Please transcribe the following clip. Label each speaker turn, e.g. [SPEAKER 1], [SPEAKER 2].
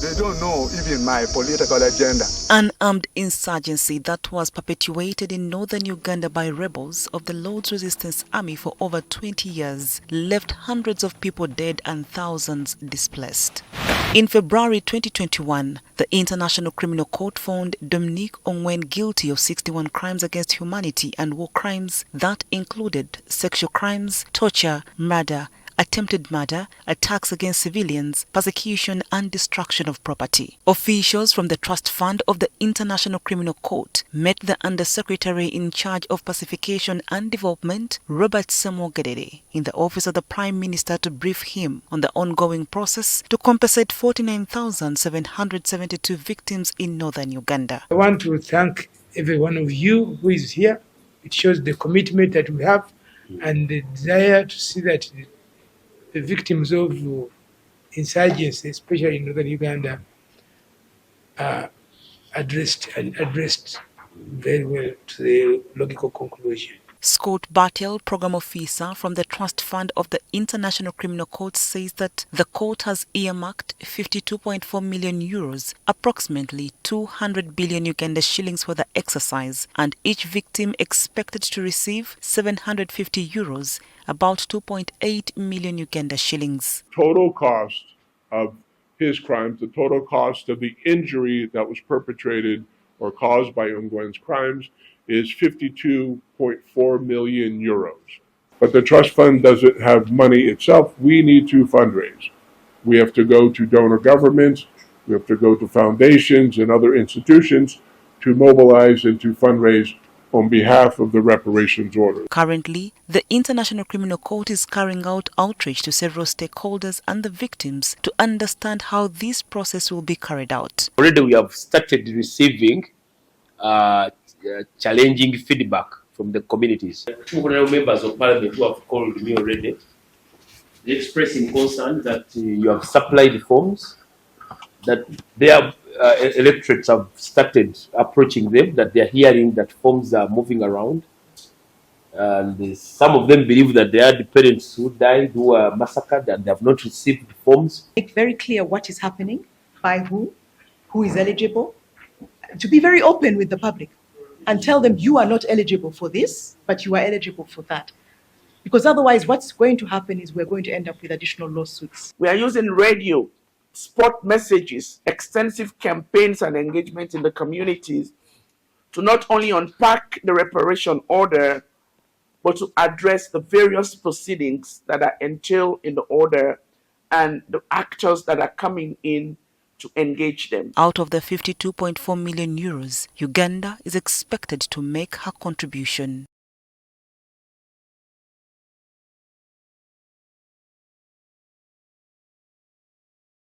[SPEAKER 1] They don't know even my political agenda.
[SPEAKER 2] An armed insurgency that was perpetuated in northern Uganda by rebels of the Lord's Resistance Army for over 20 years left hundreds of people dead and thousands displaced. In February 2021, the International Criminal Court found Dominic Ongwen guilty of 61 crimes against humanity and war crimes that included sexual crimes, torture, murder, attempted murder, attacks against civilians, persecution and destruction of property. Officials from the Trust Fund of the International Criminal Court met the Undersecretary in charge of Pacification and Development, Robert Semogedede, in the office of the Prime Minister to brief him on the ongoing process to compensate 49,772 victims in northern Uganda.
[SPEAKER 3] I want to thank every one of you who is here. It shows the commitment that we have and the desire to see that the victims of insurgency, especially in northern Uganda, are addressed very well to the logical conclusion.
[SPEAKER 2] Scott Bartel, Program Officer from the Trust Fund of the International Criminal Court, says that the court has earmarked 52.4 million euros, approximately 200 billion Uganda shillings for the exercise, and each victim expected to receive 750 euros, about 2.8 million Uganda shillings.
[SPEAKER 4] Total cost of his crimes, the total cost of the injury that was perpetrated or caused by Ongwen's crimes is 52.4 million euros. But the trust fund doesn't have money itself. We need to fundraise. We have to go to donor governments, we have to go to foundations and other institutions to mobilize and to fundraise on behalf of the reparations order.
[SPEAKER 2] Currently, the International Criminal Court is carrying out outreach to several stakeholders and the victims to understand how this process will be carried out.
[SPEAKER 5] Already we have started receiving challenging feedback from the communities. Two honorable members of parliament who have called me already, they expressing concern that you have supplied forms, that their electorates have started approaching them, that they are hearing that forms are moving around. And some of them believe that they are the parents who died, who were massacred, and they have not received forms.
[SPEAKER 6] Make very clear what is happening, by who is eligible, to be very open with the public and tell them you are not eligible for this, but you are eligible for that. Because otherwise what's going to happen is we're going to end up with additional lawsuits.
[SPEAKER 7] We are using radio, spot messages, extensive campaigns and engagement in the communities to not only unpack the reparation order, but to address the various proceedings that are entailed in the order and the actors that are coming in to engage them.
[SPEAKER 2] Out of the 52.4 million euros, Uganda is expected to make her contribution.